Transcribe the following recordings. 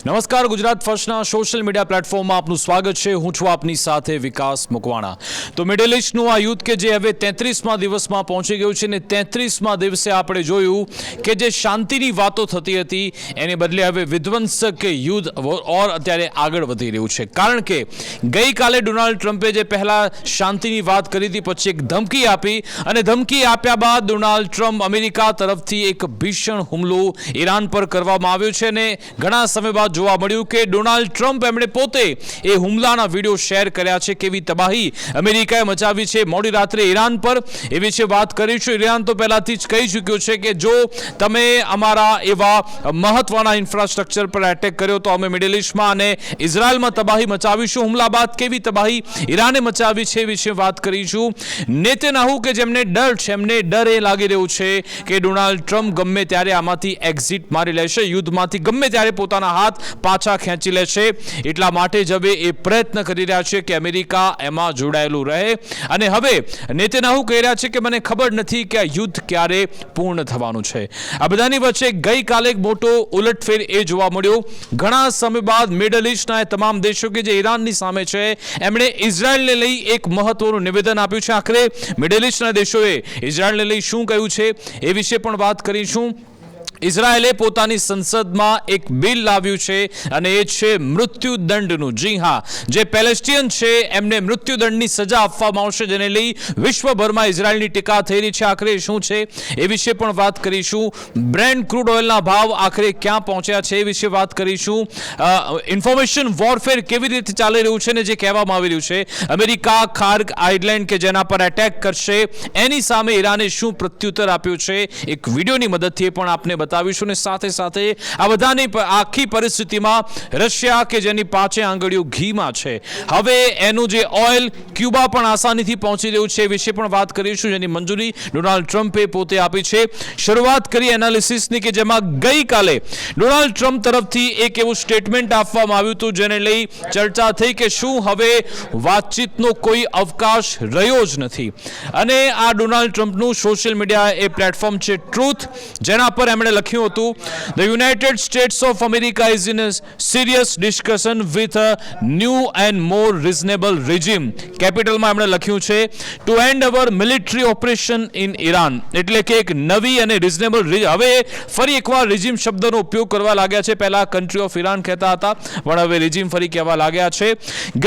નમસ્કાર, Gujarat ફર્સ્ટના social media પ્લેટફોર્મમાં આપનું સ્વાગત છે. હું છું આપની સાથે વિકાસ મકવાણા. તો મિડલ ઈસ્ટનું આ યુદ્ધ કે જે હવે 33મા દિવસમાં પહોંચી ગયું છે ને 33મા દિવસે આપણે જોયું કે જે શાંતિની વાતો થતી હતી એને બદલે હવે વિધ્વંસક યુદ્ધ ઓર અત્યારે આગળ વધી રહ્યું છે. કારણ કે ગઈકાલે ડોનાલ્ડ ટ્રમ્પે જે પહેલા શાંતિની વાત કરી હતી પછી એક ધમકી આપી અને ધમકી આપ્યા બાદ ડોનાલ્ડ ટ્રમ્પ અમેરિકા તરફથી એક ભીષણ હુમલો ઈરાન પર કરવામાં આવ્યો છે અને ઘણા સમય બાદ જોવા મળ્યું કે ડોનાલ્ડ ટ્રમ્પ એમણે પોતે એ હુમલાના વિડીયો શેર કર્યા છે. કેવી તબાહી અમેરિકાએ મચાવી છે મોડી રાત્રે ઈરાન પર એ વિશે વાત કરીશું. ઈરાન તો પહેલાથી જ કહી ચૂક્યું છે કે જો તમે અમારા એવા મહત્વના ઇન્ફ્રાસ્ટ્રક્ચર પર એટેક કર્યો તો અમે મિડલ ઈસ્ટમાં અને ઇઝરાયલમાં તબાહી મચાવીશું. હુમલા બાદ કેવી તબાહી ઈરાને મચાવી છે એ વિશે વાત કરીશું. નેતન્યાહુ કે જેમને ડર છે એમને ડર એ લાગી રહ્યું છે કે ડોનાલ્ડ ટ્રમ્પ ગમે ત્યારે આમાંથી એક્ઝિટ મારી લેશે, યુદ્ધમાંથી ગમે ત્યારે પોતાના હાથ પાછા ખેંચી લેશે. એટલા માટે જ હવે એ પ્રયત્ન કરી રહ્યા છે કે અમેરિકા એમાં જોડાયેલું રહે. અને હવે નેતન્યાહુ કહી રહ્યા છે કે મને ખબર નથી કે આ યુદ્ધ ક્યારે પૂર્ણ થવાનું છે. આ બધાની વચ્ચે ગઈકાલે એક મોટો ઉલટફેર એ જોવા મળ્યો. ઘણા સમય બાદ મિડલ ઈસ્ટના તમામ દેશો કે જે ઈરાનની સામે છે એમણે ઇઝરાયલને લઈ એક મહત્વનું નિવેદન આપ્યું છે. આખરે મિડલ ઈસ્ટના દેશોએ ઇઝરાયલને લઈ શું કહ્યું છે એ વિશે પણ વાત કરીશું. ઇઝરાયલે પોતાની સંસદમાં એક બિલ લાવ્યું છે અને એ છે મૃત્યુદંડનું. જી હા, જે પેલેસ્ટિયન છે એમને મૃત્યુદંડની સજા આપવામાં આવશે, જેને લઈ વિશ્વભરમાં ઇઝરાયલની ટીકા થઈ રહી છે. આખરે શું છે એ વિશે પણ વાત કરીશું. બ્રેન્ટ ક્રૂડ ઓઇલના ભાવ આખરે ક્યાં પહોંચ્યા છે એ વિશે વાત કરીશું. ઇન્ફોર્મેશન વોરફેર કેવી રીતે ચાલી રહ્યું છે ને જે કહેવામાં આવી રહ્યું છે અમેરિકા ખાર્ગ આઇલેન્ડ કે જેના પર એટેક કરશે એની સામે ઈરાને શું પ્રત્યુત્તર આપ્યું છે એક વિડીયોની મદદથી પણ આપને બતાવીશું. ને સાથે સાથે આ બધાની આખી પરિસ્થિતિમાં રશિયા કે જેની પાંચે આંગળીઓ ઘીમાં છે, હવે એનું જે ઓઇલ ક્યુબા પણ આસાનીથી પહોંચી રહ્યું છે એ વિશે પણ વાત કરીશું, જેની મંજૂરી ડોનાલ્ડ ટ્રમ્પે પોતે આપી છે. શરૂઆત કરી એનાલિસિસની કે જેમાં ગઈકાલે ડોનાલ્ડ ટ્રમ્પ તરફથી એક એવું સ્ટેટમેન્ટ આપવામાં આવ્યું હતું જેને લઈ ચર્ચા થઈ કે શું હવે વાતચીતનો કોઈ અવકાશ રહ્યો જ નથી. અને આ ડોનાલ્ડ ટ્રમ્પનું સોશિયલ મીડિયા એ પ્લેટફોર્મ છે ટ્રુથ, જેના પર એમણે લખ્યું હતું The United States of America is in a serious discussion with a new and more reasonable regime. કેપિટલમાં એમણે લખ્યું છે to end our military operation in Iran. એટલે કે એક નવી અને રિઝનેબલ હવે ફરી એકવાર રિજીમ શબ્દનો ઉપયોગ કરવા લાગ્યા છે. પહેલા કન્ટ્રી ઓફ ઇરાન કહેતા હતા પણ હવે રિજીમ ફરી કહેવા લાગ્યા છે.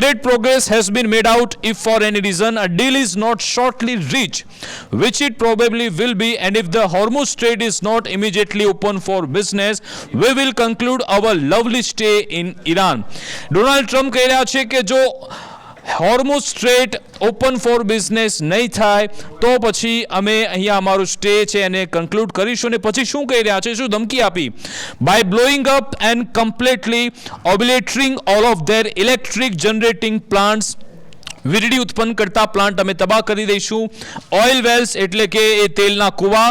Great progress has been made out if for any reason a deal is not shortly reached, which it probably will be, and if the Hormuz Strait is not immediately open for business, we will conclude our lovely stay in Iran. Donald Trump કહી રહ્યા છે કે જો હોર્મુઝ straight open four business નહીં થાય તો પછી અમે અહીંયા અમારું સ્ટે છે એને કન્ક્લુડ કરીશું. અને પછી શું કહી રહ્યા છે, શું ધમકી આપી, by blowing up and completely obliterating all of their electric generating plants. વીજળી ઉત્પન્ન કરતા પ્લાન્ટ અમે તબાહ કરી દઈશું. ઓઇલ વેલ્સ એટલે કે એ તેલના કુવા,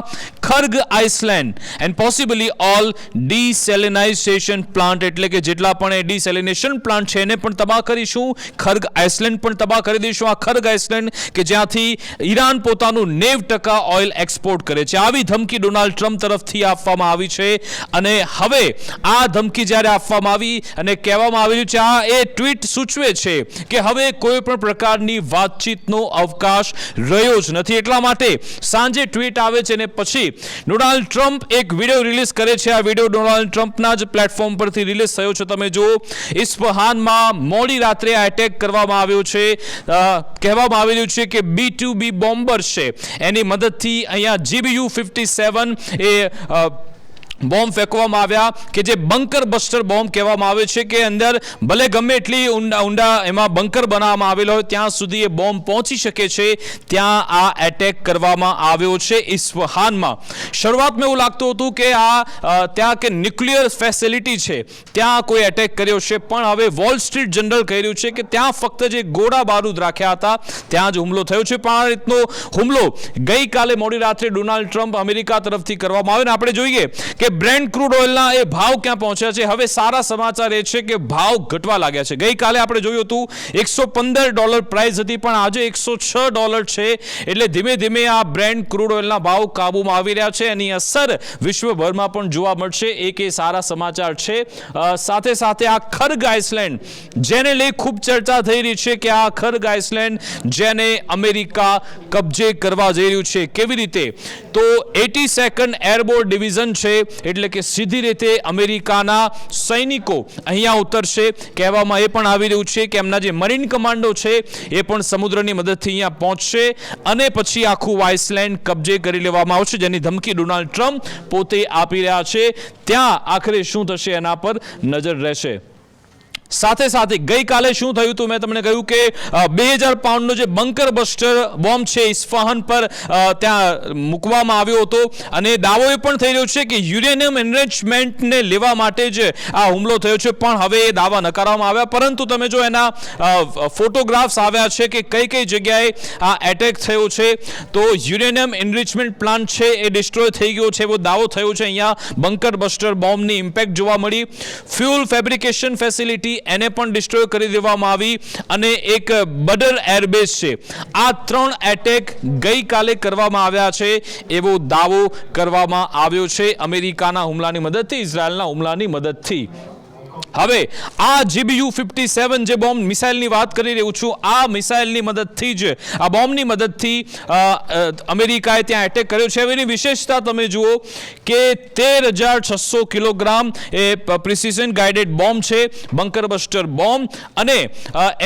Kharg Island and possibly all desalinization plant એટલે કે જેટલા પણ એ ડીસેલિનેશન પ્લાન્ટ છે એને પણ તબાહ કરીશું. ખર્ગ આઇસલેન્ડ પણ તબાહ કરી દઈશું. આ ખર્ગ આઇસલેન્ડ કે જ્યાંથી ઈરાન પોતાનું 90% ઓઇલ એક્સપોર્ટ કરે છે. આવી ધમકી ડોનાલ્ડ ટ્રમ્પ તરફથી આપવામાં આવી છે. અને હવે આ ધમકી જ્યારે આપવામાં આવી અને કહેવામાં આવ્યું છે, આ એ ટ્વીટ સૂચવે છે કે હવે કોઈ પણ પ્રકારની વાતચીતનો અવકાશ રહ્યો જ નથી. એટલા માટે સાંજે ટ્વીટ આવે છે અને પછી ડોનાલ્ડ ટ્રમ્પ એક વિડીયો રિલીઝ કરે છે. આ વિડીયો ડોનાલ્ડ ટ્રમ્પના જ પ્લેટફોર્મ પરથી રિલીઝ થયો છે. તમે જો ઇસ્ફહાનમાં મોડી રાત્રે આ એટેક કરવામાં આવ્યો છે. કહેવામાં આવી રહ્યું છે કે B-2B બોમ્બર્સ છે એની મદદથી અહીંયા GBU-57 એ બોમ્બ ફેંકવામાં આવ્યા કે જે બંકર બસ્ટર બોમ્બ કહેવામાં આવે છે કે અંદર ભલે ગમે એટલી ઊંડા એમાં બંકર બનાવવામાં આવેલો હોય ત્યાં સુધી એ બોમ્બ પહોંચી શકે છે. ત્યાં આ એટેક કરવામાં આવ્યો છે ઇસ્ફહાનમાં. શરૂઆતમાં એવું લાગતું હતું કે ત્યાં કે ન્યુક્લિયર ફેસિલિટી છે ત્યાં કોઈ એટેક કર્યો છે, પણ હવે વોલ સ્ટ્રીટ જનરલ કહી રહ્યું છે કે ત્યાં ફક્ત જે ગોળા બારૂદ રાખ્યા હતા ત્યાં જ હુમલો થયો છે. પણ આ રીતનો હુમલો ગઈકાલે મોડી રાત્રે ડોનાલ્ડ ટ્રમ્પ અમેરિકા તરફથી કરવામાં આવ્યો. આપણે જોઈએ કે બ્રેન્ટ ક્રૂડ ઓઇલના એ ભાવ ક્યાં પહોંચ્યા છે. હવે સારા સમાચાર એ છે કે ભાવ ઘટવા લાગ્યા છે. ગઈકાલે આપણે જોયું હતું $115 પ્રાઇસ હતી, પણ આજે $106 છે. એટલે ધીમે ધીમે આ બ્રેન્ટ ક્રૂડ ઓઇલના ભાવ કાબુમાં આવી રહ્યા છે. એની અસર વિશ્વભરમાં પણ જોવા મળશે. એક એ સારા સમાચાર છે. સાથે સાથે આ ખર્ગ આઇસલેન્ડ જેને લઈ ખૂબ ચર્ચા થઈ રહી છે કે આ ખર્ગ આઇસલેન્ડ જેને અમેરિકા કબજે કરવા જઈ રહ્યું છે. કેવી રીતે? તો 82nd એરબોર્ન ડિવિઝન છે, એટલે કે સીધી રીતે અમેરિકાના સૈનિકો અહીંયા ઉતરશે. કહેવામાં એ પણ આવી રહ્યું છે કે એમના જે મરીન કમાન્ડો છે એ પણ સમુદ્રની મદદથી અહીંયા પહોંચશે અને પછી આખું આઇસલેન્ડ કબજે કરી લેવામાં આવશે, જેની ધમકી ડોનાલ્ડ ટ્રમ્પ પોતે આપી રહ્યા છે. ત્યાં આખરે શું થશે એના પર નજર રહેશે. સાથે સાથે ગઈકાલે શું થયું હતું? મેં તમને કહ્યું કે 2000 પાઉન્ડનો જે બંકર બસ્ટર બોમ્બ છે ઇસ્ફહાન પર ત્યાં મૂકવામાં આવ્યો હતો અને દાવો એ પણ થઈ રહ્યો છે કે યુરેનિયમ એનરિચમેન્ટને લેવા માટે જ આ હુમલો થયો છે. પણ હવે એ દાવા નકારવામાં આવ્યા. પરંતુ તમે જો એના ફોટોગ્રાફ્સ આવ્યા છે કે કઈ કઈ જગ્યાએ આ એટેક થયો છે, તો યુરેનિયમ એનરિચમેન્ટ પ્લાન્ટ છે એ ડિસ્ટ્રોય થઈ ગયો છે એવો દાવો થયો છે. અહીંયા બંકર બસ્ટર બોમ્બની ઇમ્પેક્ટ જોવા મળી. ફ્યુલ ફેબ્રિકેશન ફેસિલિટી એને પણ ડિસ્ટ્રોય કરી દેવામાં આવી અને એક બડર એરબેઝ છે. આ 3 એટેક ગઈકાલે કરવામાં આવ્યા છે એવો દાવો કરવામાં આવ્યો છે અમેરિકાના હુમલાની મદદથી, ઇઝરાયલના હુમલાની મદદથી. હવે આ GBU-57 જે બોમ્બ મિસાઇલની વાત કરી રહ્યું છું, આ મિસાઇલની મદદથી જ, આ બોમ્બની મદદથી અમેરિકાએ ત્યાં એટેક કર્યો છે. એની વિશેષતા તમે જુઓ કે 13,600 કિલોગ્રામ એ પ્રિસિઝન ગાઇડેડ બોમ્બ છે, બંકર બસ્ટર બોમ્બ. અને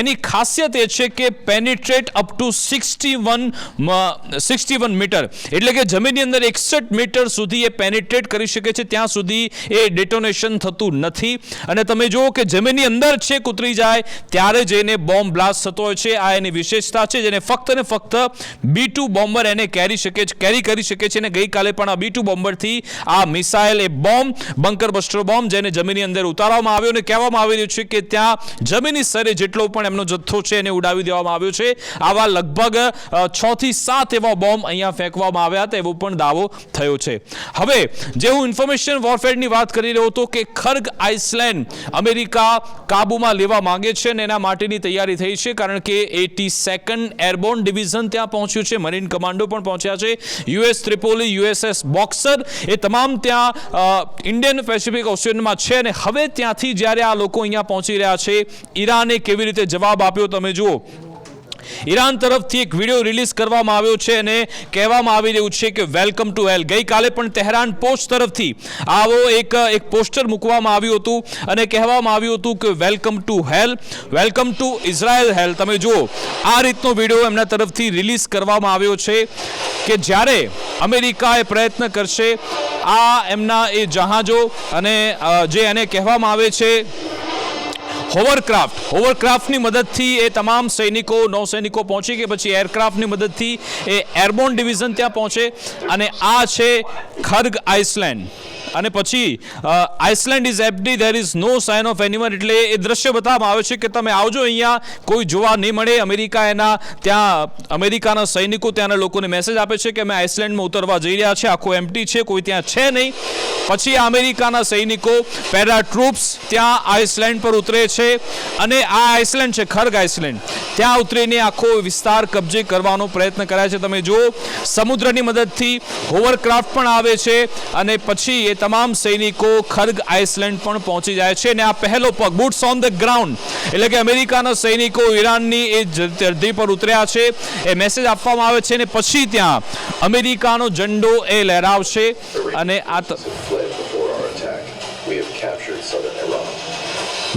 એની ખાસિયત એ છે કે પેનિટ્રેટ અપ ટુ 61 મીટર, એટલે કે જમીનની અંદર 61 મીટર સુધી એ પેનિટ્રેટ કરી શકે છે. ત્યાં સુધી એ ડેટોનેશન થતું નથી. અને તમે જુઓ કે જમીનની અંદર છેક ઉતરી જાય ત્યારે જઈને બોમ્બ બ્લાસ્ટ થતો હોય છે. આ એની વિશેષતા છે, જેને ફક્ત ને ફક્ત B2 બોમ્બર એને કેરી કરી શકે છે. અને ગઈકાલે પણ આ B2 બોમ્બરથી આ મિસાઇલ એ બોમ્બ, બંકર બસ્ટર બોમ્બ, જેને જમીનની અંદર ઉતારવામાં આવ્યો અને કહેવામાં આવી રહ્યું છે કે ત્યાં જમીની સ્તરે જેટલો પણ એમનો જથ્થો છે એને ઉડાવી દેવામાં આવ્યો છે. આવા લગભગ 6 થી 7 એવા બોમ્બ અહીંયા ફેંકવામાં આવ્યા હતા એવો પણ દાવો થયો છે. હવે જે હું ઇન્ફોર્મેશન વોરફેરની વાત કરી રહ્યો હતો કે ખર્ગ આઇસલેન્ડ અમેરિકા કાબુમાં લેવા માંગે છે અને એના માટેની તૈયારી થઈ છે, કારણ કે 82nd એરબોર્ન ડિવિઝન ત્યાં પહોંચ્યું છે, મરીન કમાન્ડો પણ પહોંચ્યા છે, US ત્રિપોલી, USS બોક્સર એ તમામ ત્યાં ઇન્ડિયન પેસિફિક ઓશિયનમાં છે. અને હવે ત્યાંથી જ્યારે આ લોકો અહીંયા પહોંચી રહ્યા છે, ઈરાને કેવી રીતે જવાબ આપ્યો તમે જુઓ. ઈરાન તરફથી એક વિડીયો રિલીઝ કરવામાં આવ્યો છે અને કહેવામાં આવી રહ્યું છે કે વેલકમ ટુ હેલ. ગઈકાલે પણ તેહરાન પોસ્ટ તરફથી આવો એક પોસ્ટર મૂકવામાં આવ્યું હતું અને કહેવામાં આવ્યું હતું કે welcome to hell, welcome to Israel hell. તમે જુઓ આ રીતનો વિડીયો એમના તરફથી રિલીઝ કરવામાં આવ્યો છે કે જ્યારે અમેરિકા એ પ્રયત્ન કરશે આ એમના એ જહાજો અને જે એને કહેવામાં આવે છે હોવરક્રાફ્ટની મદદથી એ તમામ સૈનિકો, નૌસૈનિકો પહોંચે કે પછી એરક્રાફ્ટની મદદથી એ એરબોર્ન ડિવિઝન ત્યાં પહોંચે. અને આ છે ખર્ગ આઇસલેન્ડ. અને પછી island is empty, there is no sign of anyone. એટલે એ દ્રશ્ય બતાવવામાં આવે છે કે તમે આવજો, અહીંયા કોઈ જોવા નહીં મળે. અમેરિકા એના ત્યાં અમેરિકાના સૈનિકો ત્યાંના લોકોને મેસેજ આપે છે કે અમે આઇસલેન્ડમાં ઉતરવા જઈ રહ્યા છે, આખો એમ્પ્ટી છે, કોઈ ત્યાં છે નહીં. પછી અમેરિકાના સૈનિકો, પેરા ટ્રુપ્સ ત્યાં આઇસલેન્ડ પર ઉતરે છે અને આ આઇસલેન્ડ છે ખર્ગ આઇસલેન્ડ, ત્યાં ઉતરીને આખો વિસ્તાર કબજે કરવાનો પ્રયત્ન કર્યા છે. તમે જુઓ સમુદ્રની મદદથી હોવરક્રાફ્ટ પણ આવે છે અને પછી એ તમામ સૈનિકો ખર્ગ આઇસલેન્ડ પણ પહોંચી જાય છે. અને આ પહેલો પગ, બૂટ્સ ઓન ધ ગ્રાઉન્ડ, એટલે કે અમેરિકાના સૈનિકો ઈરાનની એ ધરતી પર ઉતર્યા છે, એ મેસેજ આપવામાં આવે છે અને પછી ત્યાં અમેરિકાનો ઝંડો એ લહેરાવશે. અને આ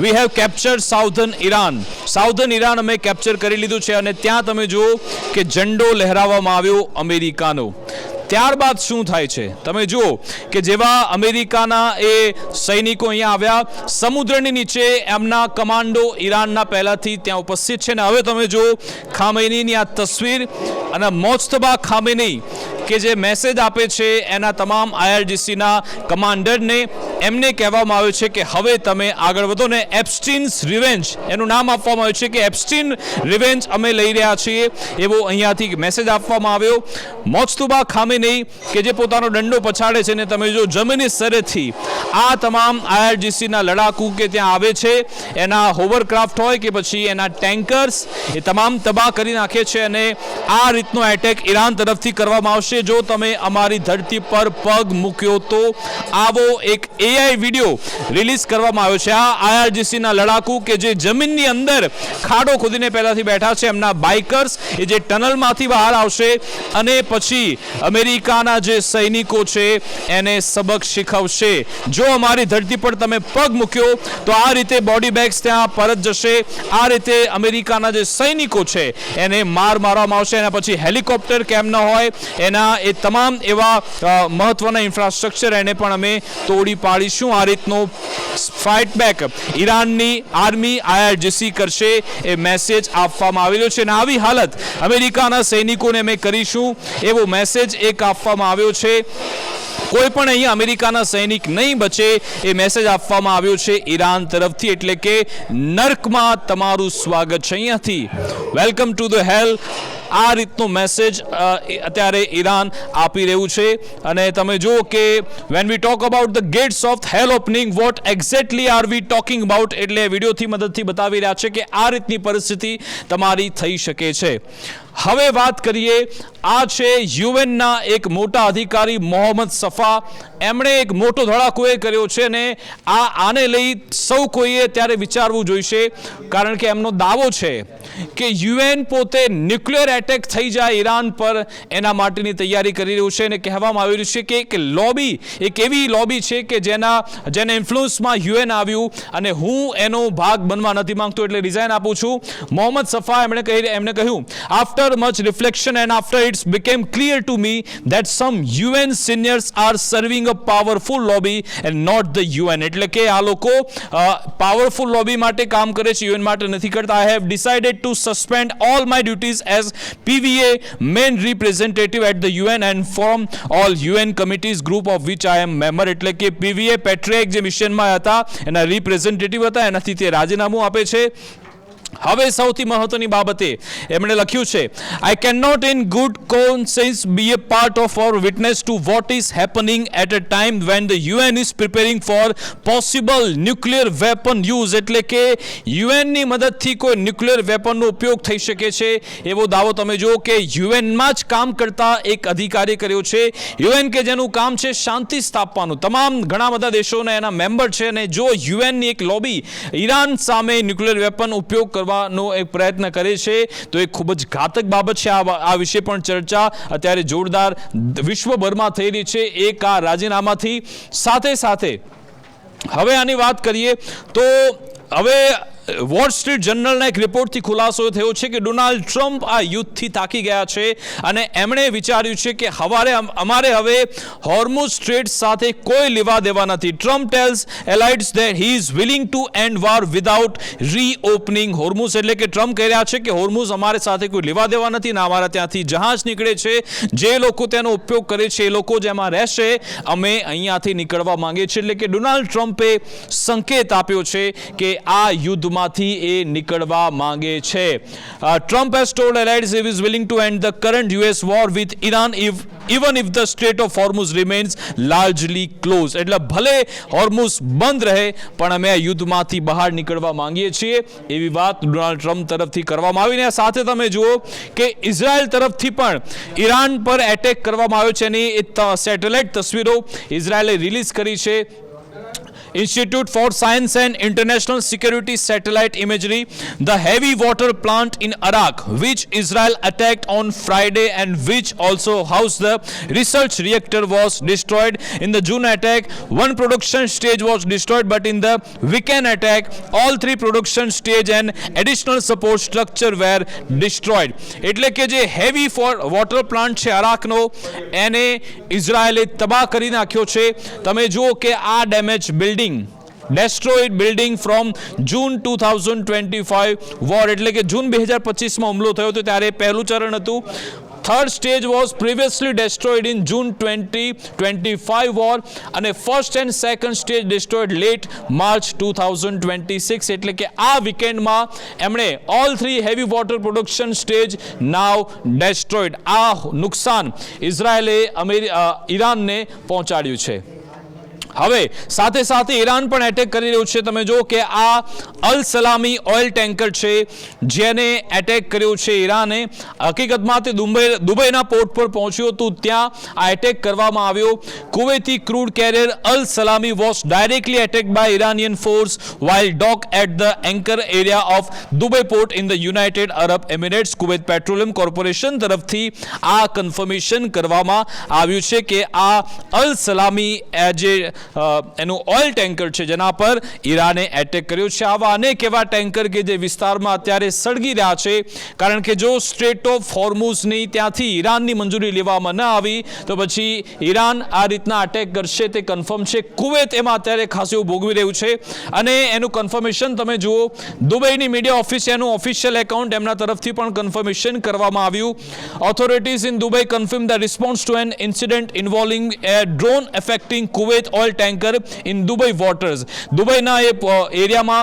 We have captured southern Iran. Southern Iran અમે કેપ્ચર કરી લીધું છે અને ત્યાં તમે જુઓ કે ઝંડો લહેરાવવામાં આવ્યો અમેરિકાનો. ત્યારબાદ શું થાય છે તમે જુઓ કે જેવા અમેરિકાના એ સૈનિકો અહીંયા આવ્યા, સમુદ્રની નીચે એમના કમાન્ડો ઈરાનના પહેલાથી ત્યાં ઉપસ્થિત છે. અને હવે તમે જુઓ ખામેનીની આ તસવીર અને મોજતબા ખામેની કે જે મેસેજ આપે છે એના તમામ IRGCના કમાન્ડરને, એમને કહેવામાં આવ્યું છે કે હવે તમે આગળ વધો. ને એપ્સ્ટીન્સ રિવેન્જ એનું નામ આપવામાં આવ્યું છે કે એપ્સ્ટીન રિવેન્જ અમે લઈ રહ્યા છીએ એવો અહીંયાથી મેસેજ આપવામાં આવ્યો. મોજતબા ખામેની નહીં કે જે પોતાનો દંડો પછાડે છે ને તમે જો જમીની સ્તરેથી આ તમામ IRGCના લડાકુ કે ત્યાં આવે છે, એના હોવરક્રાફ્ટ હોય કે પછી એના ટેન્કર્સ, એ તમામ તબાહ કરી નાખે છે અને આ રીતનો એટેક ઈરાન તરફથી કરવામાં આવશે જો તમે અમારી ધરતી પર પગ મૂક્યો તો. આવો એક AI વિડીયો રિલીઝ કરવામાં આવ્યો છે. આ IRGCના લડાકુ કે જે જમીનની અંદર ખાડો ખોદીને પહેલાથી બેઠા છે, એમના બાઇકર્સ એ જે ટનલમાંથી બહાર આવશે અને પછી અમેરિકાના જે સૈનિકો છે એને સબક શીખવશે. જો અમારી ધરતી પર તમે પગ મૂક્યો તો આ રીતે બોડી બેગ્સ ત્યાં પરત જશે, આ રીતે અમેરિકાના જે સૈનિકો છે એને મારવામાં આવશે. એના પછી હેલિકોપ્ટર કેમ ન હોય, એના એ તમામ એવા મહત્વના ઇન્ફ્રાસ્ટ્રક્ચર એને પણ અમે તોડી પાડીશું. આ રીતનો ફાઇટ બેક ઈરાનની આર્મી IRGC કરશે એ મેસેજ આપવામાં આવેલો છે અને આવી હાલત અમેરિકાના સૈનિકોને અમે કરીશું એવો મેસેજ એક આપવામાં આવ્યો છે. કોઈ પણ અહીંયા અમેરિકાના સૈનિક નહીં બચે એ મેસેજ આપવામાં આવ્યો છે ઈરાન તરફથી. એટલે કે નર્કમાં તમારું સ્વાગત છે, અહીંયાથી વેલકમ ટુ ધ હેલ. આ રીતનો મેસેજ અત્યારે ઈરાન આપી રહ્યું છે અને તમે જુઓ કે when we talk about the gates of hell opening, what exactly are we talking about, એટલે વિડીયોથી મદદથી બતાવી રહ્યા છે કે આ રીતની પરિસ્થિતિ તમારી થઈ શકે છે. હવે વાત કરીએ, આ છે યુએનના એક મોટા અધિકારી મોહમ્મદ સફા. એમણે એક મોટો ધડાકો એ કર્યો છે અને આને લઈ સૌ કોઈએ ત્યારે વિચારવું જોઈશે, કારણ કે એમનો દાવો છે કે યુએન પોતે ન્યુક્લિયર એટેક થઈ જાય ઈરાન પર એના માટેની તૈયારી કરી રહ્યું છે અને કહેવામાં આવી રહ્યું છે કે એક લોબી, એક એવી લોબી છે કે જેને ઇન્ફ્લુઅન્સમાં યુએન આવ્યું અને હું એનો ભાગ બનવા નથી માંગતો એટલે રિઝાઇન આપું છું. મોહમ્મદ સફા એમણે કહ્યું, after much reflection and after it's became clear to me that some UN seniors are serving a powerful lobby and not the UN. એટલે કે આ લોકો પાવરફુલ લોબી માટે કામ કરે છે, યુએન માટે નથી કરતા. I have decided to suspend all my duties as PVA main representative at the UN and from all UN committees group of which I am member. એટલે કે PVA પેટ્રિક જે મિશનમાં હતા એના રિપ્રેઝેન્ટેટિવ હતા, એનાથી તે રાજીનામું આપે છે. હવે સૌથી મહત્વની બાબતે એમણે લખ્યું છે, I cannot in good conscience be a part of or witness to what is happening at a time when the UN is preparing for possible nuclear weapon use. એટલે કે યુએનની મદદથી કોઈ ન્યુક્લિયર વેપનનો ઉપયોગ થઈ શકે છે એવો દાવો તમે જુઓ કે યુએનમાં જ કામ કરતા એક અધિકારી કર્યો છે. યુએન કે જેનું કામ છે શાંતિ સ્થાપવાનું, તમામ ઘણા બધા દેશોના એના મેમ્બર છે અને જો યુએનની એક લોબી ઈરાન સામે ન્યુક્લિયર વેપન ઉપયોગ કરવાનો એક પ્રયત્ન કરે છે તો એ ખૂબ જ ઘાતક બાબત છે. આ વિશે પણ ચર્ચા અત્યારે જોરદાર વિશ્વભરમાં થઈ રહી છે એક આ રાજીનામાથી સાથે સાથે. હવે આની વાત કરીએ તો હવે વોલ સ્ટ્રીટ જર્નલના એક રિપોર્ટથી ખુલાસો થયો છે કે ડોનાલ્ડ ટ્રમ્પ આ યુદ્ધથી થાકી ગયા છે અને એમણે વિચાર્યું છે કે અમારે હવે હોર્મુઝ સ્ટ્રેટ સાથે કોઈ લેવા દેવા નથી. Trump tells allies that he is willing to end war without reopening Hormuz. એટલે કે ટ્રમ્પ કહી રહ્યા છે કે હોર્મુઝ અમારે સાથે કોઈ લેવા દેવા નથી ને અમારા ત્યાંથી જહાજ નીકળે છે, જે લોકો તેનો ઉપયોગ કરે છે એ લોકો જેમાં રહેશે, અમે અહીંયાથી નીકળવા માંગીએ છીએ. એટલે કે ડોનાલ્ડ ટ્રમ્પે સંકેત આપ્યો છે કે આ યુદ્ધમાં એ નીકળવા માંગે છે. Trump has told allies he is willing to end the current US war with Iran even if the Strait of Hormuz remains largely closed. એટલે ભલે હોર્મુઝ બંધ રહે પણ અમે આ યુદ્ધમાંથી બહાર નીકળવા માંગીએ છીએ એવી વાત ડોનાલ્ડ ટ્રમ્પ તરફથી કરવામાં આવીને સાથે તમે જુઓ કે ઇઝરાયલ તરફથી પણ ઈરાન પર એટેક કરવામાં આવ્યો છે એની સેટેલાઇટ તસવીરો ઇઝરાયલે રિલીઝ કરી છે. Institute for Science and International Security satellite imagery, the heavy water plant in Iraq which Israel attacked on Friday and which also housed the research reactor was destroyed. In the June attack, one production stage was destroyed, but in the weekend attack all three production stage and additional support structure were destroyed. એટલે કે જે heavy water plant છે અરાકનો એને ઇઝરાયલે તબાહ કરી નાખ્યો છે. તમે જુઓ કે આ damage building destroyed building from June 2025 war. એટલે કે જૂન 2025માં હુમલો થયો હતો ત્યારે પહેલું ચરણ હતું. Third stage was previously destroyed in June 2025 war અને first and second stage destroyed late March 2026. એટલે કે આ વીકેન્ડમાં એમણે all 3 heavy water production stage now destroyed. આ નુકસાન ઇઝરાયેલે ઈરાનને પહોંચાડ્યું છે. હવે સાથે સાથે ઈરાન પણ એટેક કરી રહ્યું છે. તમે જો કે આ અલ સલામી ઓઇલ ટેન્કર છે જેને એટેક કર્યો છે ઈરાને. હકીકતમાં તે દુબઈના પોર્ટ પર પહોંચ્યું હતું, ત્યાં આ એટેક કરવામાં આવ્યો. કુવૈતી crude carrier Al Salami was directly attacked by Iranian force while docked at the anchor area of Dubai port in the United Arab Emirates. Kuwait petroleum corporation તરફથી આ કન્ફર્મેશન કરવામાં આવ્યું છે કે આ અલ સલામી જે એનું ઓઇલ ટેન્કર છે જેના પર ઈરાને એટેક કર્યો છે. આવા અનેક એવા ટેન્કર કે જે વિસ્તારમાં અત્યારે સળગી રહ્યા છે, કારણ કે જો સ્ટ્રેટ ઓફ હોર્મુઝની ત્યાંથી ઈરાનની મંજૂરી લેવામાં ન આવી તો પછી ઈરાન આ રીતના અટેક કરશે તે કન્ફર્મ છે. કુવૈત એમાં અત્યારે ખાસ એવું ભોગવી રહ્યું છે અને એનું કન્ફર્મેશન તમે જુઓ, દુબઈની મીડિયા ઓફિસ એનું ઓફિશિયલ એકાઉન્ટ એમના તરફથી પણ કન્ફર્મેશન કરવામાં આવ્યું. Authorities in Dubai confirm the response to N incident ઇન્વોલ્વિંગ A drone affecting Kuwait oil tanker in Dubai waters. દુબઈના એ એરિયામાં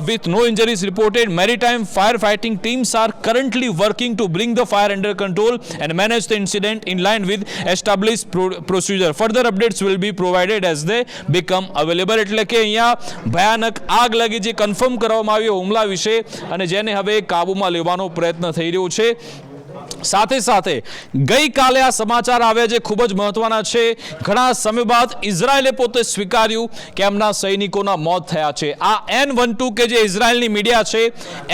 with no injuries reported. Maritime firefighting teams are currently working to bring the fire under control and manage the incident in line with established procedure. Further updates will be provided as they become available. એટલે કે અહીંયા ભયાનક આગ લાગી જે confirm કરવામાં આવ્યો હુમલા વિશે અને જેને હવે કાબૂમાં લેવાનો પ્રયત્ન થઈ રહ્યો છે. સાથે સાથે ગઈકાલે આ સમાચાર આવ્યા જે ખૂબ જ મહત્વના છે. ઘણા સમય બાદ ઇઝરાયેલે પોતે સ્વીકાર્યું કે એમના સૈનિકોના મોત થયા છે. આ N12 કે જે ઇઝરાયેલની મીડિયા છે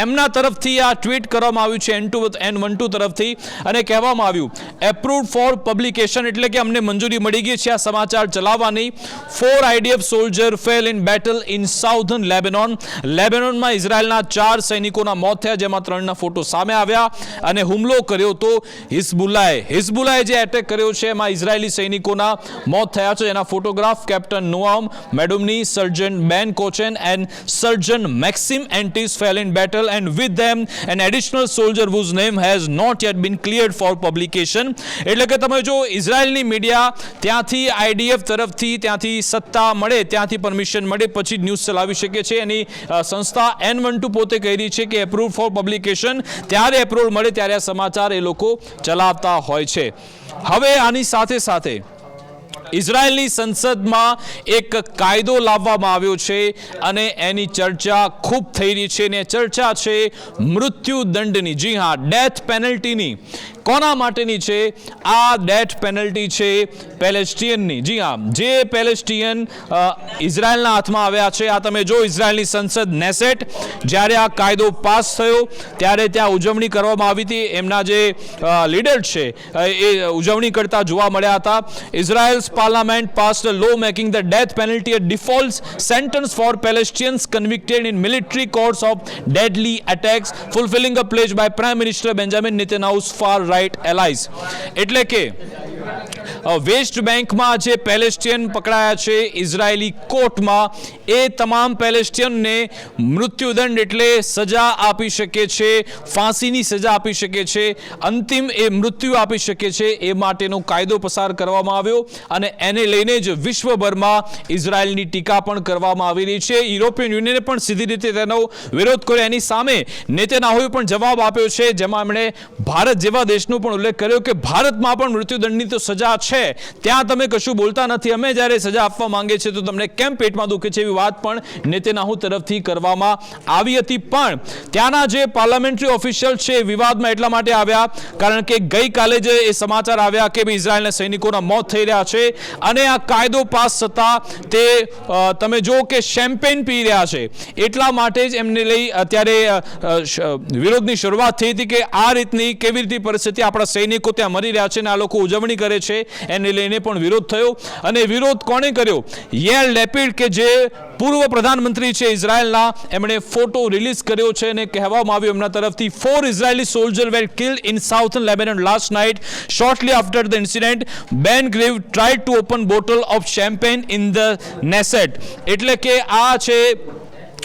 એમના તરફથી આ ટ્વીટ કરવામાં આવ્યું છે N12 તરફથી અને કહેવામાં આવ્યું એપ્રુવડ ફોર પબ્લિકેશન, એટલે કે અમને મંજૂરી મળી ગઈ છે આ સમાચાર ચલાવવાની. 4 IDF soldier fell in battle in southern Lebanon. લેબેનોનમાં ઇઝરાયેલના 4 સૈનિકોના મોત થયા, જેમાં 3ના ફોટો સામે આવ્યા અને હુમલો કર્યો તો હિઝબુલ્લાએ જે એટેક કર્યો છે એમાં ઇઝરાયેલી સૈનિકોના મોત થયા છે. એના photograph captain Noam Medumni, sergeant Ben Kochen and sergeant Maxim Antis fell in battle and with them an additional soldier whose name has not yet been cleared for publication. એટલે કે તમે જો ઇઝરાયેલની મીડિયા ત્યાંથી IDF તરફથી ત્યાંથી સત્તા મળે, ત્યાંથી પરમિશન મળે પછી ન્યૂઝ ચલાવી શકે છે. એની સંસ્થા N12 પોતે કહી રહી છે કે એપ્રુવ ફોર પબ્લિકેશન ત્યારે એપ્રુવલ મળે ત્યારે આ સમાચાર એ લોકો ચલાવતા હોય છે. હવે આની સાથે સાથે ઇઝરાયેલની સંસદમાં એક કાયદો લાવવામાં આવ્યો છે અને એની ચર્ચા ખૂબ થઈ રહી છે અને ચર્ચા છે મૃત્યુદંડની. જી હા, ડેથ પેનલ્ટીની. કોના માટેની છે આ ડેથ પેનલ્ટી? છે પેલેસ્ટિયનની. જી હા, જે પેલેસ્ટિયન ઇઝરાયેલના હાથમાં આવ્યા છે. આ તમે જો ઇઝરાયેલની સંસદ નેસેટ, જ્યારે આ કાયદો પાસ થયો ત્યારે ત્યાં ઉજવણી કરવામાં આવી હતી. એમના જે લીડર છે એ ઉજવણી કરતા જોવા મળ્યા હતા. ઇઝરાયેલ્સ parliament passed a law making the death penalty a default sentence for Palestinians convicted in military courts of deadly attacks, fulfilling a pledge by Prime Minister Benjamin Netanyahu's far-right allies. એટલે કે waste બેંકમાં જે પેલેસ્ટિયન પકડાયા છે ઇઝરાયેલી કોર્ટમાં, એ તમામ પેલેસ્ટિયનને મૃત્યુદંડ એટલે સજા આપી શકે છે, ફાંસીની સજા આપી શકે છે, અંતિમ એ મૃત્યુ આપી શકે છે. એ માટેનો કાયદો પસાર કરવામાં આવ્યો અને એને લઈને જ વિશ્વભરમાં ઇઝરાયેલની ટીકા પણ કરવામાં આવી રહી છે. યુરોપિયન યુનિયને પણ સીધી રીતે તેનો વિરોધ કર્યો. એની સામે નેતન્યાહુએ પણ જવાબ આપ્યો છે, જેમાં એમણે ભારત જેવા દેશનો પણ ઉલ્લેખ કર્યો કે ભારતમાં પણ મૃત્યુદંડની તો સજા છે, ત્યાં તમે કશું બોલતા નથી. અમે જ્યારે સજા આપવા માંગે છે તો તમને કેમ પેટમાં દુખે છે? એવી વાત પણ નેતન્યાહુ તરફથી કરવામાં આવી હતી. પણ ત્યાંના જે પાર્લામેન્ટરી ઓફિશિયલ છે વિવાદમાં એટલા માટે આવ્યા કારણ કે ગઈકાલે જ એ સમાચાર આવ્યા કે ઇઝરાયેલના સૈનિકોના મોત થઈ રહ્યા છે અને આ કાયદો પાસ થતા તે તમે જો કે શેમ્પેન પી રહ્યા છે. એટલા માટે જ એમને લઈ અત્યારે વિરોધની શરૂઆત થઈ હતી કે આ રીતની કેવી રીતે પરિસ્થિતિ, આપણા સૈનિકો ત્યાં મરી રહ્યા છે અને આ લોકો ઉજવણી કરે છે, એને લઈને પણ વિરોધ થયો. અને વિરોધ કોણે કર્યો? યેર લેપિડ કે જે પૂર્વ પ્રધાનમંત્રી છે ઇઝરાયેલના, એમણે ફોટો રિલીઝ કર્યો છે અને કહેવામાં આવ્યું એમના તરફથી 4 Israeli soldiers were killed in southern Lebanon last night. Shortly after the incident, Ben Gvir tried to open bottle of champagne in the Knesset. એટલે કે આ છે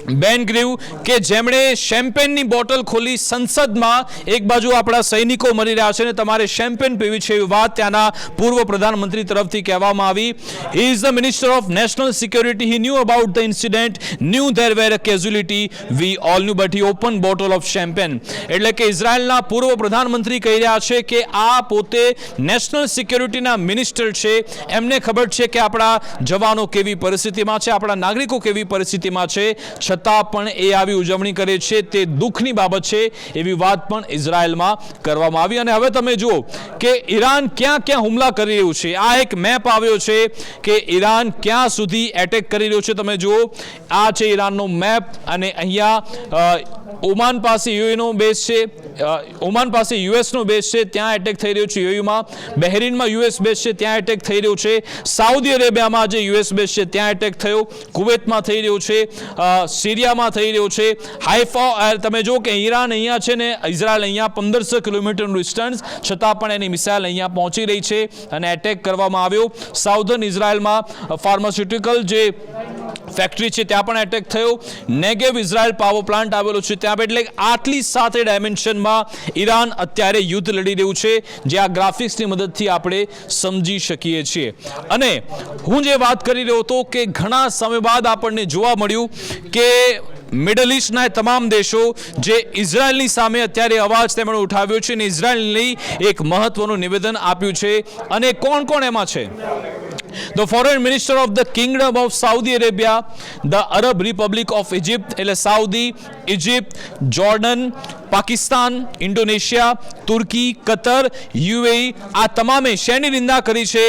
બેન ગ્રીવ કે જેમણે શેમ્પેનની બોટલ ખોલી સંસદમાં, એક બાજુ આપણા સૈનિકો મરી રહ્યા છે અને તમારે શેમ્પેન પીવી છે એવી વાત ત્યાંના પૂર્વ પ્રધાનમંત્રી તરફથી કહેવામાં આવી. He is the minister of national security. He knew about the incident, knew there were a casualty, we all knew, but he open bottle of champagne. એટલે કે ઇઝરાયલના પૂર્વ પ્રધાનમંત્રી કહી રહ્યા છે કે આ પોતે નેશનલ સિક્યોરિટીના મિનિસ્ટર છે, એમને ખબર છે કે આપણા જવાનો કેવી પરિસ્થિતિમાં છે, આપણા નાગરિકો કેવી પરિસ્થિતિમાં છે, છતાં પણ એ આવી ઉજવણી કરે છે. તે દુઃખની બાબત છે એવી વાત પણ ઇઝરાયલમાં કરવામાં આવી. અને હવે તમે જુઓ કે ઈરાન ક્યાં ક્યાં હુમલા કરી રહ્યું છે. આ એક મેપ આવ્યો છે કે ઈરાન ક્યાં સુધી એટેક કરી રહ્યું છે. તમે જુઓ, આ છે ઈરાનનો મેપ અને અહીંયા ઓમાન પાસે યુએનો બેઝ છે, ઓમાન પાસે યુએસનો બેઝ છે, ત્યાં એટેક થઈ રહ્યો છે યુએમાં. બહેરીનમાં યુએસ બેઝ છે, ત્યાં એટેક થઈ રહ્યો છે. સાઉદી અરેબિયામાં જે યુએસ બેઝ છે ત્યાં એટેક થયો, કુવૈતમાં થઈ રહ્યો છે, સિરિયામાં થઈ રહ્યો છે. હાઇફા, તમે જો કે ઈરાન અહીંયા છે ને ઇઝરાયલ અહીંયા 1500 કિલોમીટરનું ડિસ્ટન્સ, છતાં પણ એની મિસાઇલ અહીંયા પહોંચી રહી છે અને એટેક કરવામાં આવ્યો. સાઉધર્ન ઇઝરાયલમાં ફાર્માસ્યુટિકલ જે ફેક્ટરી છે ત્યાં પણ એટેક થયો. નેગેવ ઇઝરાયલ પાવર પ્લાન્ટ આવેલો છે ત્યાં. એટલે આટલી સાથે ડાયમેન્શનમાં ઈરાન અત્યારે યુદ્ધ લડી રહ્યું છે, જે આ ગ્રાફિક્સની મદદથી આપણે સમજી શકીએ છીએ. અને હું જે વાત કરી રહ્યો હતો કે ઘણા સમય બાદ આપણને જોવા મળ્યું કે મિડલ ઇસ્ટના તમામ દેશો જે ઇઝરાયલની સામે અત્યારે અવાજ તેમણે ઉઠાવ્યો છે અને ઇઝરાયલની એક મહત્વનું નિવેદન આપ્યું છે. અને કોણ કોણ એમાં છે? The foreign minister of the kingdom of Saudi Arabia, the Arab Republic of Egypt, એટલે Saudi, Egypt, Jordan, Pakistan, Indonesia, તુર્કી, કતર, યુએઈ, આ તમામે શેની નિંદા કરી છે?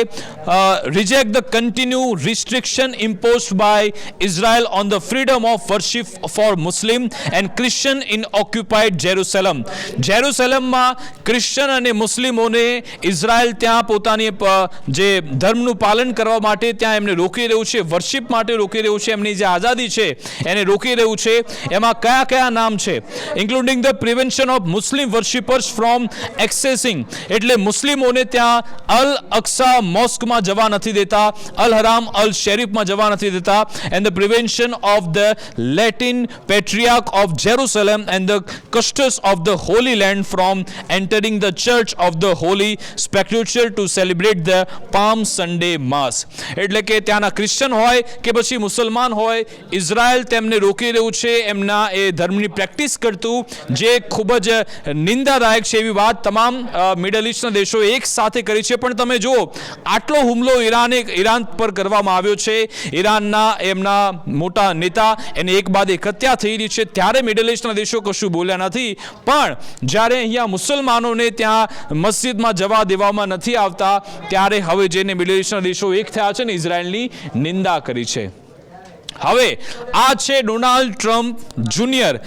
Reject the continue restriction imposed by Israel on the freedom of worship for Muslim and Christian in occupied Jerusalem. જેરુસલેમમાં Christian અને મુસ્લિમોને ઇઝરાયલ ત્યાં પોતાની જે ધર્મનું પાલન કરવા માટે ત્યાં એમને રોકી રહ્યું છે, વર્શિપ માટે રોકી રહ્યું છે, એમની જે આઝાદી છે એને રોકી રહ્યું છે. એમાં કયા કયા નામ છે? Including the prevention of Muslim worshippers from accessing, એટલે મુસ્લિમોને ત્યાં અલ અક્સા મોસ્કમાં જવા નથી દેતા, અલ હરામ અલ શરીફમાં જવા નથી દેતા. And the prevention of the Latin patriarch of Jerusalem and the custos of the Holy Land from entering the Church of the Holy Sepulchre to celebrate the Palm Sunday mass. એટલે કે ત્યાંના ક્રિશ્ચન હોય કે પછી મુસલમાન હોય, Israel તેમને રોકી રહ્યું છે એમના એ ધર્મની પ્રેક્ટિસ કરતું, જે ખૂબ જ નિંદાદાયક છે. એવી વાત તમામ મિડલ ઇસ્ટના દેશો એક સાથે કરી છે. પણ તમે જુઓ, આટલો હુમલો ઈરાન પર કરવામાં આવ્યો છે, ઈરાનના એમના મોટા નેતા એને એક બાદ એક હત્યા થઈ રહી છે, ત્યારે મિડલ ઇસ્ટના દેશો કશું બોલ્યા નથી. પણ જ્યારે અહીંયા મુસલમાનોને ત્યાં મસ્જિદમાં જવા દેવામાં નથી આવતા, ત્યારે હવે જેને મિડલ ઇસ્ટના દેશો એક થયા છે ને ઇઝરાયલની નિંદા કરી છે. હવે આ છે ડોનાલ્ડ ટ્રમ્પ જુનિયર,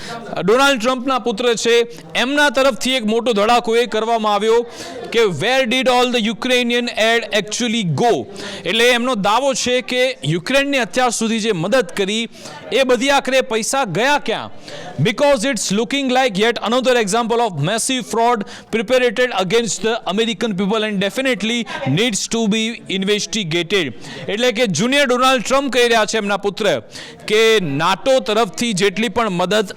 ડોનાલ્ડ ટ્રમ્પના પુત્ર છે. એમના તરફથી એક મોટો ધડાકો એ કરવામાં આવ્યો કે where did all the Ukrainian aid actually go. એટલે એમનો દાવો છે કે યુક્રેનને અત્યાર સુધી જે મદદ કરી એ બધી આખરે પૈસા ગયા ક્યાં? Because it's looking like yet another example of massive fraud perpetrated against the American people and definitely needs to be investigated. એટલે કે જુનિયર ડોનાલ્ડ ટ્રમ્પ કહી રહ્યા છે એમના પુત્ર કે નાટો તરફથી જેટલી પણ મદદ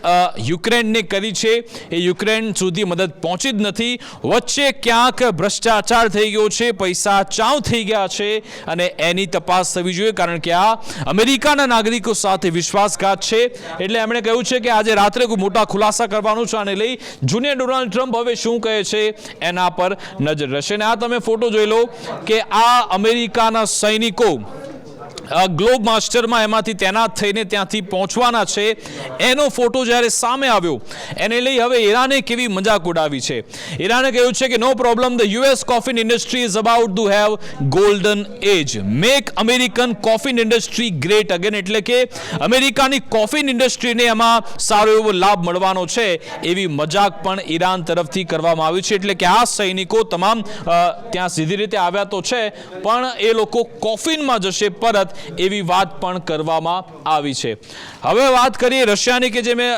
યુક્રેનને કરી છે એ યુક્રેન સુધી મદદ પહોંચી જ નથી. વચ્ચે ક્યાંક ભ્રષ્ટાચાર થઈ ગયો છે, પૈસા ચાવ થઈ ગયા છે અને એની તપાસ થવી જોઈએ, કારણ કે આ અમેરિકાના નાગરિકો સાથે વિશ્વાસઘાત છે. એટલે એમણે કહ્યું છે કે આજે રાત્રે કોઈ મોટા ખુલાસા કરવાનું છે આને લઈ. જુનિયર ડોનાલ્ડ ટ્રમ્પ હવે શું કહે છે એના પર નજર રહેશે. અને આ તમે ફોટો જોઈ લો કે આ અમેરિકાના સૈનિકો ગ્લોબ માસ્ટરમાં એમાંથી તૈનાત થઈને ત્યાંથી પહોંચવાના છે, એનો ફોટો જ્યારે સામે આવ્યો એને લઈ હવે ઈરાને કેવી મજાક ઉડાવી છે. ઈરાને કહ્યું છે કે no problem, the US coffee industry is about to have golden age, make American coffee industry great again. એટલે કે અમેરિકાની કોફી ઇન્ડસ્ટ્રીને એમાં સારો એવો લાભ મળવાનો છે, એવી મજાક પણ ઈરાન તરફથી કરવામાં આવી છે. એટલે કે આ સૈનિકો તમામ ત્યાં સીધી રીતે આવ્યા તો છે, પણ એ લોકો કોફીનમાં જશે પરત, એવી વાત પણ કરવામાં આવી છે. હવે વાત કરીએ રશિયાની, કે જે મેં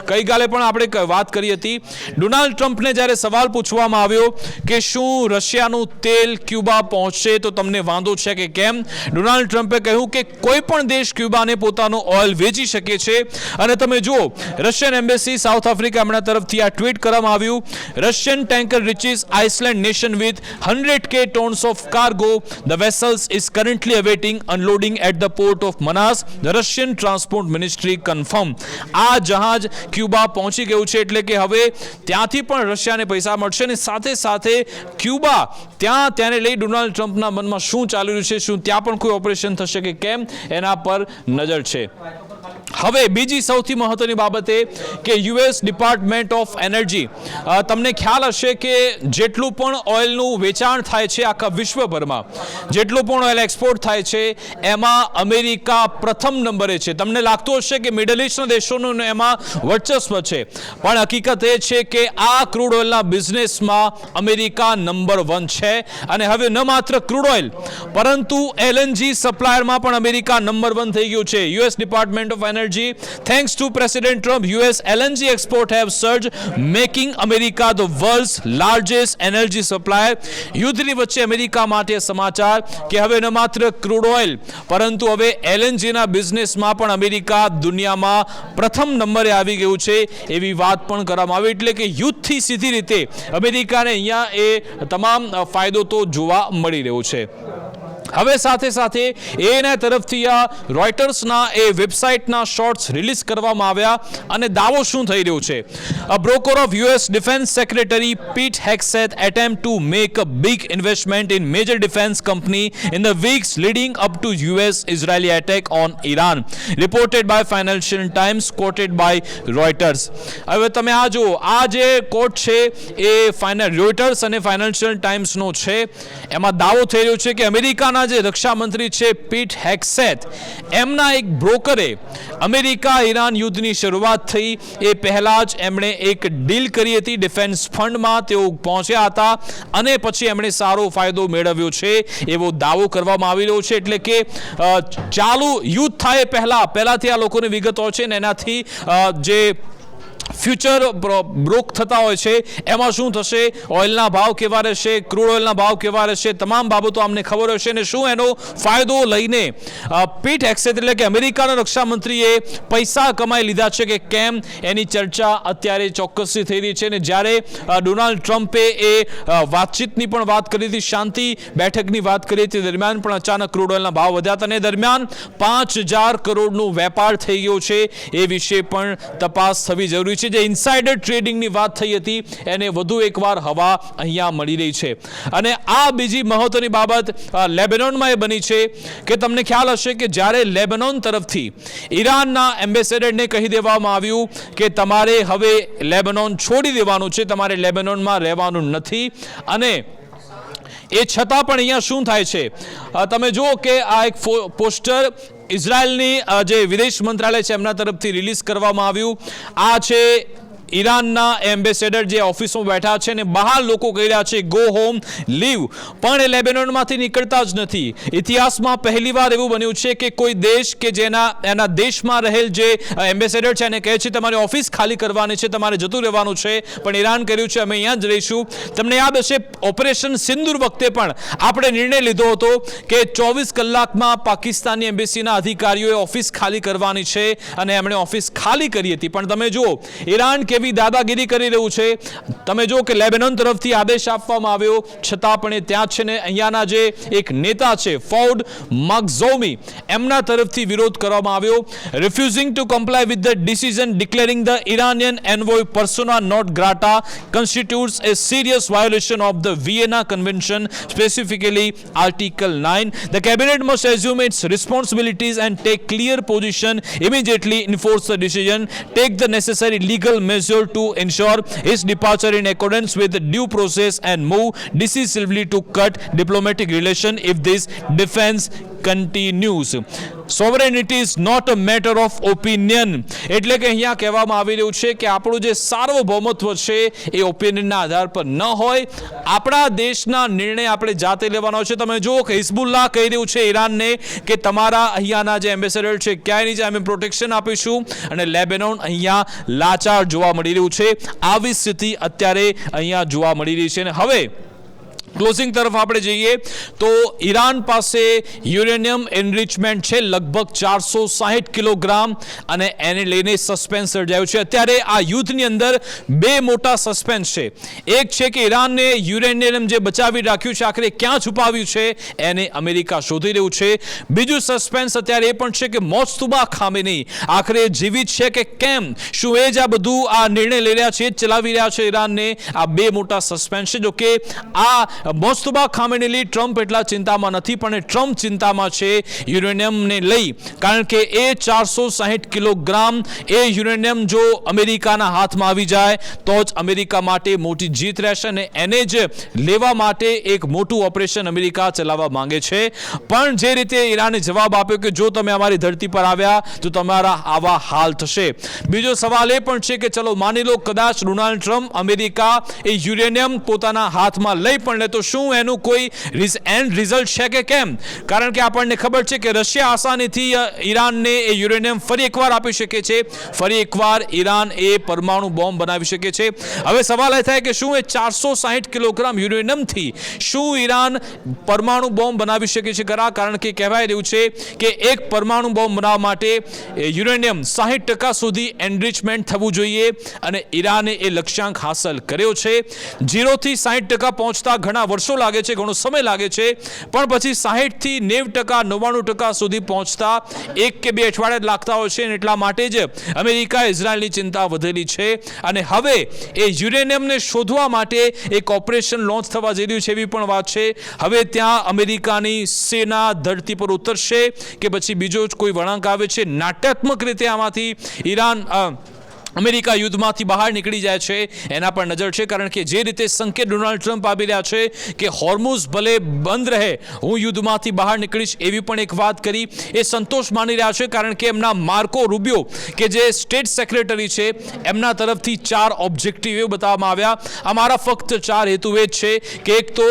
ગઈકાલે પણ આપણે વાત કરી હતી. ડોનાલ્ડ ટ્રમ્પને જ્યારે સવાલ પૂછવામાં આવ્યો કે શું રશિયાનું તેલ ક્યુબા પહોંચશે તો તમને વાંધો છે કે કેમ, ડોનાલ્ડ ટ્રમ્પે કહ્યું કે કોઈ પણ દેશ ક્યુબાને પોતાનું ઓઇલ વેચી શકે છે. અને તમે જુઓ, રશિયન એમ્બેસી સાઉથ આફ્રિકા એમના તરફથી આ ટ્વીટ કરવામાં આવ્યું. Russian tanker reaches island nation with 100K tons of cargo. The vessels is currently awaiting unloading at the port of Manas. The Russian Transport Ministry confirmed. આ જહાજ Cuba પહોંચી ગયું છે, એટલે કે હવે ત્યાંથી પણ રશિયાને પૈસા મળશે. અને સાથે સાથે ક્યુબા તેને લઈ ડોનાલ્ડ ટ્રમ્પના મનમાં શું ચાલી રહ્યું છે, શું ત્યાં પણ કોઈ ઓપરેશન થશે કે કેમ, એના પર નજર છે. હવે બીજી સૌથી મહત્વની બાબત એ કે યુએસ ડિપાર્ટમેન્ટ ઓફ એનર્જી, તમને ખ્યાલ હશે કે જેટલું પણ ઓઇલનું વેચાણ થાય છે આખા વિશ્વભરમાં, જેટલું પણ ઓઇલ એક્સપોર્ટ થાય છે એમાં અમેરિકા પ્રથમ નંબરે છે. તમને લાગતું હશે કે મિડલ ઇસ્ટના દેશોનું એમાં વર્ચસ્વ છે, પણ હકીકત એ છે કે આ ક્રૂડ ઓઇલના બિઝનેસમાં અમેરિકા નંબર 1 છે. અને હવે ન માત્ર ક્રૂડ ઓઇલ પરંતુ એલએનજી સપ્લાયરમાં પણ અમેરિકા નંબર 1 થઈ ગયું છે. US department of energy, thanks to President Trump, US LNG export have surged, making America the world's largest energy supplier. યુદ્ધની વચ્ચે અમેરિકા માટે સમાચાર કે હવે ન માત્ર ક્રૂડ ઓઇલ પરંતુ હવે એલએનજીના બિઝનેસમાં પણ અમેરિકા દુનિયામાં પ્રથમ નંબરે આવી ગયું છે, એવી વાત પણ કરવામાં આવી. એટલે કે યુદ્ધથી સીધી રીતે અમેરિકાને અહીંયા એ તમામ ફાયદો તો જોવા મળી રહ્યો છે. હવે સાથે સાથે એના તરફથી આ રોયટર્સના એ વેબસાઇટના શોર્ટ્સ રિલીઝ કરવામાં આવ્યા અને દાવો શું થઈ રહ્યો છે. A broker of US Defense Secretary Pete Hegseth attempt to make a big investment in major defense company in the weeks leading up to US-Israeli attack on Iran, reported by Financial Times, quoted by Reuters. હવે તમે આ જુઓ, આ જે કોટ છે એ રોયટર્સ અને financial ટાઈમ્સનો છે. એમાં દાવો થઈ રહ્યો છે કે અમેરિકાના જે રક્ષા મંત્રી છે પીટ હેગ્સેથ, એમના એક બ્રોકરે અમેરિકા ઈરાન યુદ્ધની શરૂઆત થઈ એ પહેલા જ એમણે એક ડીલ કરી હતી. ડિફેન્સ ફંડમાં તેઓ પહોંચ્યા હતા અને પછી એમણે સારો ફાયદો મેળવ્યો છે એવો દાવો કરવામાં આવી રહ્યો છે. એટલે કે ચાલુ યુદ્ધ થાય પહેલાથી આ લોકોની વિગત હોય છે ને એનાથી જે ફ્યુચર બ્રોક થતા હોય છે એમાં શું થશે, ઓઇલના ભાવ કેવા રહેશે, ક્રૂડ ઓઇલના ભાવ કેવા રહેશે, તમામ બાબતો અમને ખબર હશે. અને શું એનો ફાયદો લઈને પીટ હેગ્સેથ એટલે કે અમેરિકાના રક્ષા મંત્રીએ પૈસા કમાઈ લીધા છે કે કેમ, એની ચર્ચા અત્યારે ચોક્કસથી થઈ રહી છે. અને જ્યારે ડોનાલ્ડ ટ્રમ્પે એ વાતચીતની પણ વાત કરી હતી, શાંતિ બેઠકની વાત કરી હતી, દરમિયાન પણ અચાનક ક્રૂડ ઓઇલના ભાવ વધ્યા હતા અને દરમિયાન 5,000 કરોડનો વેપાર થઈ ગયો છે. એ વિશે પણ તપાસ થવી જરૂરી છે. જે ઇનસાઇડર ટ્રેડિંગની વાત થઈ હતી એને વધુ એકવાર હવા અહીંયા મળી રહી છે. અને આ બીજી મહત્વની બાબત લેબેનોનમાં એ બની છે કે તમને ખ્યાલ હશે કે જ્યારે લેબેનોન તરફથી ઈરાનના એમ્બેસેડરને કહી દેવામાં આવ્યું કે તમારે હવે લેબેનોન છોડી દેવાનું છે, તમારે લેબેનોનમાં રહેવાનું નથી. અને એ છતાં પણ અહીંયા શું થાય છે, તમે જુઓ કે આ એક પોસ્ટર ઇઝરાયલની જે વિદેશ મંત્રાલય છે એમના તરફથી રિલીઝ કરવામાં આવ્યું. આ છે ઈરાનના એમ્બેસેડર જે ઓફિસમાં બેઠા છે ને બહાર લોકો કહી રહ્યા છે ગો હોમ, લીવ, પણ એ લેબેનોનમાંથી નીકળતા જ નથી. ઇતિહાસમાં પહેલીવાર એવું બન્યું છે કે કોઈ દેશ કે જેના એના દેશમાં રહેલ જે એમ્બેસેડર છે એને કહે છે તમારી ઓફિસ ખાલી કરવાની છે, તમારે જતું રહેવાનું છે, પણ ઈરાન કર્યું છે અમે અહીંયા જ રહીશું. તમને યાદ હશે ઓપરેશન સિંદૂર વખતે પણ આપણે નિર્ણય લીધો હતો કે 24 કલાકમાં પાકિસ્તાની એમ્બેસીના અધિકારીઓએ ઓફિસ ખાલી કરવાની છે અને એમણે ઓફિસ ખાલી કરી હતી. પણ તમે જુઓ ઈરાન કેવી દાદાગીરી કરી રહ્યું છે. તમે જો કે લેબેનોન તરફથી આદેશ આપવામાં આવ્યો છતાં પણ એ ત્યાં છે ને અહીંયાના જે એક નેતા છે ફૌડ મગઝોમી, એમના તરફથી વિરોધ કરવામાં આવ્યો. Refusing to comply with the decision declaring the Iranian envoy persona not grata constitutes a serious violation of the Vienna Convention, specifically Article 9. The cabinet must assume its responsibilities and take clear position, immediately enforce the decision, take the necessary legal measure to ensure his departure in accordance with due process and move decisively to cut diplomatic relation if this defense continues. Sovereignty is not a matter of opinion. એટલે કે અહીંયા કહેવામાં આવી રહ્યું છે કે આપણું જે સાર્વભૌમત્વ છે એ ઓપિનિયનના આધાર પર ન હોય. આપણા દેશના નિર્ણય આપણે જાતે લેવાનો છે. તમે જુઓ કે હિઝબુલ્લાહ કહી રહ્યું છે ઈરાનને કે તમારા અહીંયાના જે એમ્બેસેડર છે ક્યાંય નહીં જાય, અમે પ્રોટેક્શન આપીશું. અને લેબેનોન અહીંયા લાચાર જોવા મળી રહ્યું છે. આવી સ્થિતિ અત્યારે અહીંયા જોવા મળી રહી છે. અને હવે ક્લોઝિંગ તરફ આપણે જઈએ તો ઈરાન પાસે યુરેનિયમ એનરિચમેન્ટ છે લગભગ 460 કિલોગ્રામ, અને એને લઈને સસ્પેન્સ સર્જાયું છે. અત્યારે આ યુદ્ધની અંદર બે મોટા સસ્પેન્સ છે. એક છે કે ઈરાનને યુરેનિયમ જે બચાવી રાખ્યું છે આખરે ક્યાં છુપાવ્યું છે એને અમેરિકા શોધી રહ્યું છે. બીજું સસ્પેન્સ અત્યારે એ પણ છે કે મોજતુબા ખામેની આખરે જીવિત છે કે કેમ, શું એ જ આ બધું આ નિર્ણય લઈ રહ્યા છે, ચલાવી રહ્યા છે ઈરાનને. આ બે મોટા સસ્પેન્સ છે. જો કે આ મોજતુબા ખામેની ટ્રમ્પ એટલા ચિંતામાં નથી, પણ ટ્રમ્પ ચિંતામાં છે યુરેનિયમને લઈ. કારણ કે એ 460 કિલોગ્રામ એ યુરેનિયમ જો અમેરિકાના હાથમાં આવી જાય તો જ અમેરિકા માટે મોટી જીત રહેશે, અને એને જ લેવા માટે એક મોટું ઓપરેશન અમેરિકા ચલાવવા માંગે છે. પણ જે રીતે ઈરાને જવાબ આપ્યો કે જો તમે અમારી ધરતી પર આવ્યા તો તમારા આવા હાલ થશે. બીજો સવાલ એ પણ છે કે ચલો માની લો કદાચ ડોનાલ્ડ ટ્રમ્પ અમેરિકા એ યુરેનિયમ પોતાના હાથમાં લઈ પણ લે તો શું એનું કોઈ એન્ડ રિઝલ્ટ છે કે કેમ? કારણ કે આપણને ખબર છે કે રશિયા આસાનીથી ઈરાનને એ યુરેનિયમ ફરી એકવાર આપી શકે છે. ફરી એકવાર ઈરાન એ પરમાણુ બોમ્બ બનાવી શકે છે. હવે સવાલ એ થાય કે શું એ 460 કિલોગ્રામ યુરેનિયમથી શું ઈરાન પરમાણુ બોમ્બ બનાવી શકે છે ખરા? કારણ કે કહેવાય રહ્યું છે કે એક પરમાણુ બોમ્બ બનાવવા માટે યુરેનિયમ 60% સુધી એનરિચમેન્ટ થવું જોઈએ, અને ઈરાને એ લક્ષ્યાંક હાંસલ કર્યો છે. 0 થી 60% પહોંચતા ઘણા વર્ષો લાગે છે, ઘણો સમય લાગે છે, પણ પછી 60 થી 90%, 99% સુધી પહોંચતા 1 કે 2 અઠવાડિયા લાગતા હોય છે. એટલા માટે જ અમેરિકા ઇઝરાયલની ચિંતા વધેલી છે. અને હવે એ યુરેનિયમને શોધવા માટે એક ઓપરેશન લોન્ચ થવા જઈ રહ્યું છે એવી પણ વાત છે. હવે ત્યાં અમેરિકાની સેના ધરતી પર ઉતરશે કે પછી બીજો જ કોઈ વળાંક આવે છે? નાટ્યાત્મક રીતે આમાંથી ઈરાન અમેરિકા યુદ્ધમાંથી બહાર નીકળી જાય છે એના પર નજર છે. કારણ કે જે રીતે સંકેત ડોનાલ્ડ ટ્રમ્પ આપી રહ્યા છે કે હોર્મુઝ ભલે બંધ રહે, હું યુદ્ધમાંથી બહાર નીકળીશ, એવી પણ એક વાત કરી. એ સંતોષ માની રહ્યા છે કારણ કે એમના માર્કો રૂબિયો કે જે સ્ટેટ સેક્રેટરી છે એમના તરફથી 4 ઓબ્જેક્ટિવ એવું બતાવવામાં આવ્યા. અમારા ફક્ત 4 હેતુ એ જ છે કે એક તો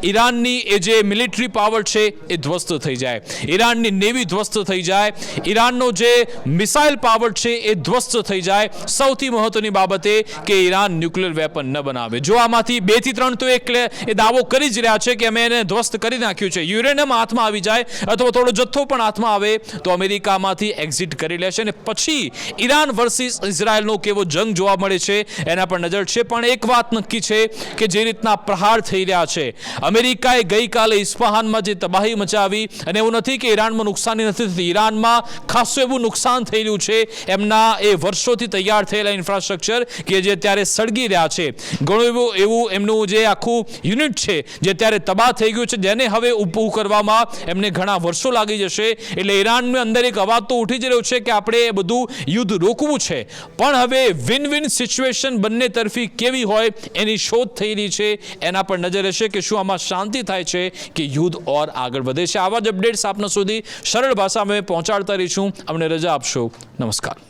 ઈરાનની એ જે મિલિટરી પાવર છે એ ધ્વસ્ત થઈ જાય, ઈરાનની નેવી ધ્વસ્ત થઈ જાય, ઈરાનનો જે મિસાઇલ પાવર છે એ ધ્વસ્ત થઈ જાય. સૌથી મહત્વની બાબતે કે ઈરાન ન્યુક્લિયર વેપન ન બનાવે. જો આમાંથી 2 થી 3 તો એ દાવો કરી જ રહ્યા છે કે અમે એને ધ્વસ્ત કરી નાખ્યું છે. યુરેનિયમ હાથમાં આવી જાય અથવા થોડો જથ્થો પણ હાથમાં આવે તો અમેરિકામાંથી એક્ઝિટ કરી લેશે, અને પછી ઈરાન વર્સિસ ઇઝરાયલનો કેવો જંગ જોવા મળે છે એના પર નજર છે. પણ એક વાત નક્કી છે કે જે રીતના પ્રહાર થઈ રહ્યા છે, અમેરિકાએ ગઈકાલે ઇસ્ફહાનમાં જે તબાહી મચાવી, અને એવું નથી કે ઈરાનમાં નુકસાની નથી થતી, ઈરાનમાં ખાસું એવું નુકસાન થઈ રહ્યું છે. એમના એ વર્ષોથી તૈયાર થયેલા ઇન્ફ્રાસ્ટ્રક્ચર કે જે અત્યારે સળગી રહ્યા છે, ઘણું એવું એમનું જે આખું યુનિટ છે જે અત્યારે તબાહ થઈ ગયું છે, જેને હવે ઊભું કરવામાં એમને ઘણા વર્ષો લાગી જશે. એટલે ઈરાનની અંદર એક અવાજ તો ઉઠી જ રહ્યો છે કે આપણે એ બધું યુદ્ધ રોકવું છે, પણ હવે વિન વિન સિચ્યુએશન બંને તરફી કેવી હોય એની શોધ થઈ રહી છે. એના પર નજર રહેશે કે શું આમાં શાંતિ થાય છે કે યુદ્ધ ઓર આગળ વધે છે. આવા જ અપડેટ્સ આપના સુધી સરળ ભાષામાં પહોંચાડતા રહીશું. અમને રજા આપશો. નમસ્કાર.